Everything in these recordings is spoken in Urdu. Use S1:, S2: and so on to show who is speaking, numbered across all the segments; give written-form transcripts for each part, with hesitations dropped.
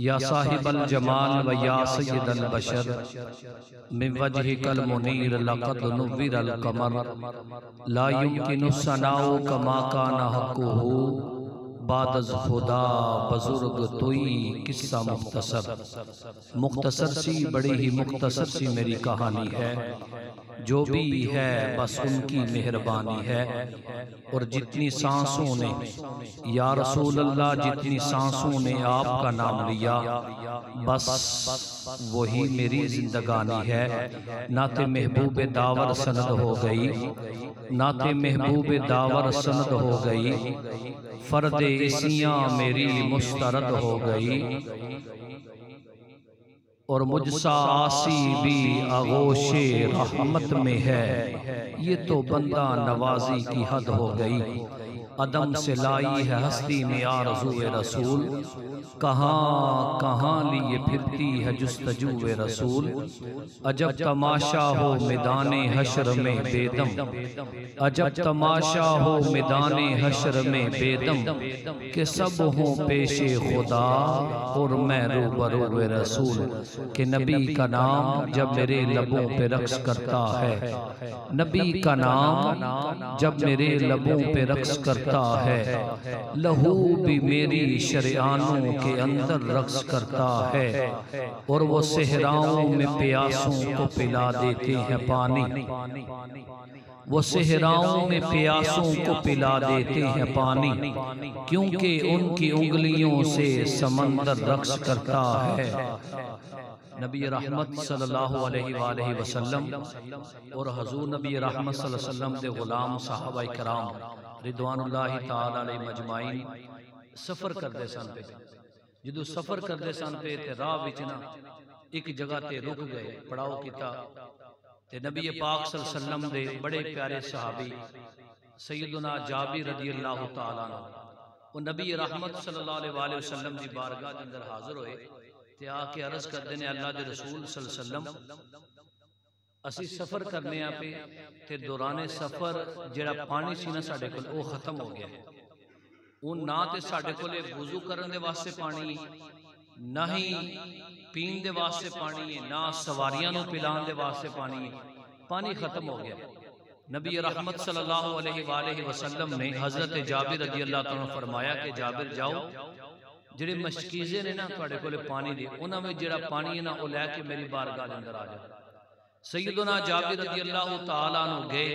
S1: یا صاحب الجمال و یا سید البشر من وجهک المنیر لقد نور القمر لا يمكن الثناء كما كان حقه بعد از خدا بزرگ توئی قصہ مختصر سی بڑی ہی مختصر سی میری کہانی ہے، جو بھی ہے بس ان کی مہربانی ہے، اور جتنی سانسوں نے یا رسول اللہ جتنی سانسوں نے آپ کا نام لیا بس وہی میری زندگانی ہے۔ نعت محبوب داور سند ہو گئی، نعت محبوب داور سند ہو گئی، فرد اسیاں میری مسترد ہو گئی، اور مجھ سا آسی بھی آغوش رحمت میں ہے، یہ تو بندہ نوازی کی حد ہو گئی۔ عدم سے لائی ہے ہستی میں آرزو رسول، کہاں کہاں لیے پھرتی ہے جستجو رسول۔ عجب تماشا ہو میدان حشر میں بے دم، عجب تماشا ہو میدان حشر میں بے دم، کہ سب ہوں پیش خدا اور میں روبرو رسول۔ کہ نبی کا نام جب میرے لبوں پہ رقص کرتا ہے، نبی کا نام جب میرے لبوں پہ رقص کرتا ہے، لہو بھی میری شریانوں کے اندر رقص کرتا ہے، اور وہ صحراؤں میں پیاسوں کو پلا دیتے ہیں پانی، وہ صحراؤں میں پیاسوں کو پلا دیتے ہیں پانی، کیونکہ ان کی انگلیوں سے سمندر رقص کرتا ہے۔ نبی رحمت صلی اللہ علیہ وآلہ وسلم اور حضور نبی رحمت صلی اللہ علیہ وسلم دے غلام صحابہ کرام رضوان اللہ تعالی علیہ مجمعین سفر کردے سن پہ، جدو سفر کردے سن پہ تے راہ وچ نا ایک جگہ تے رک گئے، پڑاؤ کیتا تے نبی پاک صلی اللہ علیہ وسلم دے بڑے پیارے صحابی سیدنا جابر رضی اللہ تعالی عنہ وہ نبی رحمت صلی اللہ علیہ وآلہ وسلم دی بارگاہ دے اندر حاضر ہوئے تے آ کے عرض کر دینے اللہ دے رسول صلی اللہ علیہ وسلم اسی سفر کرنے آپ تے دوران سفر جڑا پانی سی نا ساڑھے کل وہ ختم ہو گیا ہے، ان نہ تے ساڑھے کل وضو کرن دے واسطے پانی، نہ ہی پین دے واسطے پانی ہے، نہ سواریاں نو پلان دے واسطے پانی ہے، پانی ختم ہو گیا۔ نبی رحمت صلی اللہ علیہ وآلہ وسلم نے حضرت جابر رضی اللہ عنہ فرمایا کہ جابر جاؤ جڑے مشکیزے نے نا تھوڑے کولے پانی دے، انہاں میں جڑا پانی ہے نا وہ لے کے میری بارگاہ دے اندر آ جائے۔ سیدنا جابر رضی اللہ تعالیٰ عنہ گئے،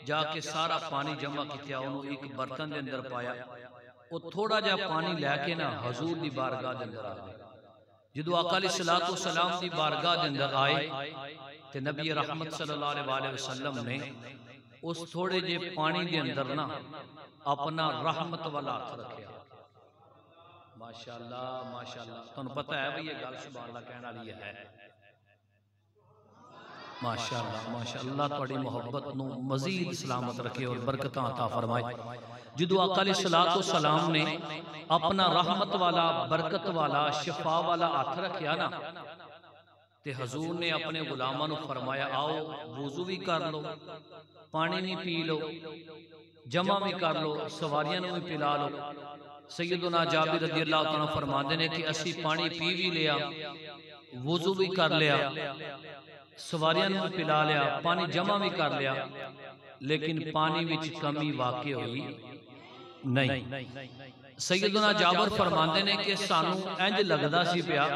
S1: جا کے سارا پانی جمع کیا، انہوں ایک برتن دے اندر پایا، وہ تھوڑا جا پانی لے کے نا حضور دی بارگاہ دے اندر آ گئے۔ جدو آقا علیہ السلام دی بارگاہ دے اندر آئے تے نبی رحمت صلی اللہ علیہ وآلہ وسلم نے اس تھوڑے جے پانی دے اندر نا اپنا رحمت والا ہاتھ رکھیا۔ ماشاءاللہ ماشاءاللہ، تمہیں پتہ ہے بھئی یہ گل سبحان اللہ کہنا لیا ہے، ماشاءاللہ ماشاءاللہ تھوڑی محبت نو مزید سلامت رکھے اور برکتاں عطا فرمائے۔ جدو آقا علیہ السلام نے اپنا رحمت والا برکت والا شفا والا ہاتھ رکھیا نا تے حضور نے اپنے غلاماں نو فرمایا آؤ وضو بھی کر لو، پانی بھی پی لو، جمع بھی کر لو، سواریاں نو بھی پلا لو۔ سیدنا جابر رضی اللہ عنہ فرماندے نے کہ اسی پانی پی بھی لیا، وضو بھی کر لیا، سواریاں نو بھی پلا لیا، پانی جمع بھی کر لیا، لیکن پانی وچ کمی واقع ہوئی نہیں۔ سیدنا جابر فرماندے نے کہ سانو انج لگدا سی پیا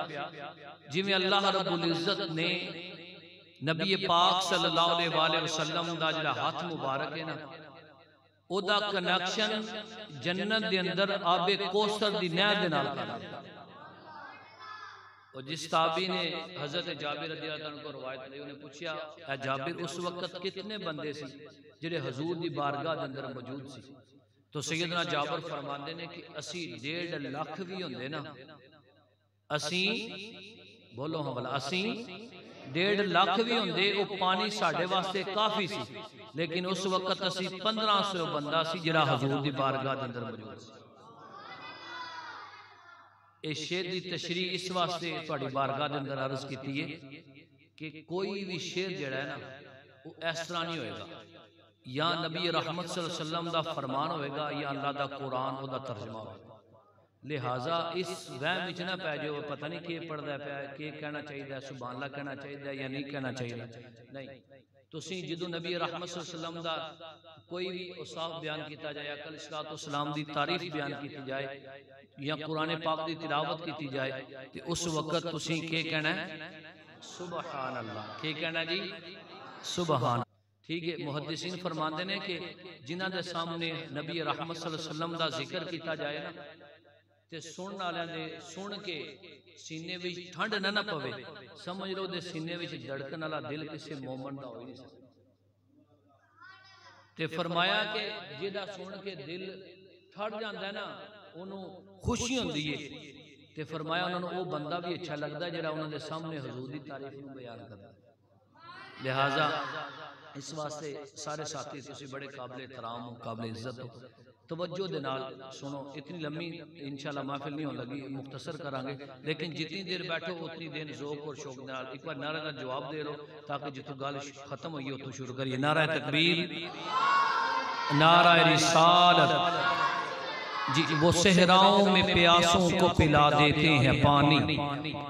S1: جی میں اللہ رب العزت نے نبی پاک صلی اللہ علیہ وآلہ وسلم دا جڑا ہاتھ مبارک ہے نا او دا کنیکشن جنت دے اندر آب کوثر دی نہر دے نال کر دیا۔ اور جس تابعی نے حضرت جابر رضی اللہ عنہ کو روایت لی، انہیں پوچھا اے جابر اس وقت کتنے بندے سی جڑے حضور دی بارگاہ دے اندر موجود سی؟ تو سیدنا جابر فرماندے نے کہ اسی 1.5 لاکھ بھی ہوندے نا، اسی بولو ہاں بلا، اسی 1.5 لاکھ بھی ہوندے، وہ پانی ساڑھے واسطے کافی سی، لیکن اس وقت اسی 1500 بندہ سی جڑا حضور دی بارگاہ دے اندر موجود سی۔ اس شیر دی تشریح اس واسطے تھوڑی بارگاہ دے اندر عرض کیتی ہے کہ کوئی بھی شیر جڑا ہے نا وہ اس طرح نہیں ہوئے گا، یا نبی رحمت صلی اللہ علیہ وسلم دا فرمان ہوئے گا یا اللہ دا قرآن او دا ترجمہ ہوئے گا۔ لہٰذا اس وہم وچ نہ پے جو پتہ نہیں کہ پڑھدا پیا کہ کہنا چاہیے سبحان اللہ کہنا چاہیے یا نہیں کہنا چاہیے نہیں تسی جدو نبی رحمت صلی اللہ علیہ وسلم دا کوئی بھی اوصاف بیان کیتا جائے علیہ الصلوۃ والسلام دی تعریف بیان کیتی جائے یا قرآن پاک دی تلاوت کیتی جائے تے اس وقت تسی کہ کہنا ہے سبحان اللہ کہ کہنا جی سبحان ٹھیک ہے محدثین فرماندے نے کہ جنہاں دے سامنے نبی رحمت صلی اللہ علیہ وسلم دا ذکر کیتا جائے نا تے سنن والے دے سن کے سینے وچ ٹھنڈ نہ پوے سمجھ لو دے سینے وچ دھڑکن والا دل کسے مومن دا ہوئی نہیں سکتا تے فرمایا کہ جیدا سن کے دل ٹھڑ جاندا ہے نا اونوں خوشی ہوندی ہے تے فرمایا انہاں نوں او بندہ بھی اچھا لگدا ہے جڑا انہاں دے سامنے حضور دی تعریف نوں بیان کردا ہے لہذا اس واسطے سارے ساتھی تسی بڑے قابل احترام ہو قابل عزت ہو توجہ دے نال سنو اتنی لمبی انشاءاللہ محفل نہیں ہون لگی مختصر کریں گے لیکن جتنی دیر بیٹھو اتنی دیر ذوق اور شوق دے نال ایک بار نعرہ کا جواب دے رہو تاکہ جتوں گل ختم ہوئی ہو تو شروع کریے نعرہ تکبیر نعرہ رسالت جی وہ صحراؤں میں پیاسوں کو پلا دیتے ہیں پانی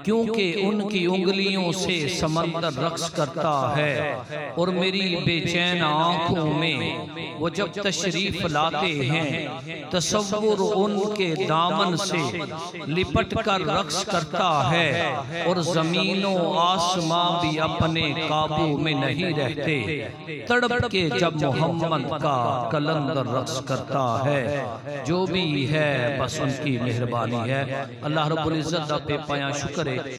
S1: کیونکہ ان کی انگلیوں سے سمندر رقص کرتا ہے اور میری بے چین آنکھوں میں وہ جب تشریف لاتے ہیں تصور ان کے دامن سے لپٹ کر رقص کرتا ہے اور زمین و آسماں بھی اپنے قابو میں نہیں رہتے تڑپ کے جب محمد کا کلندر رقص کرتا ہے جو بھی ہے بس ان کی مہربانی ہے اللہ رب العزت دا بے پایاں شکر ہے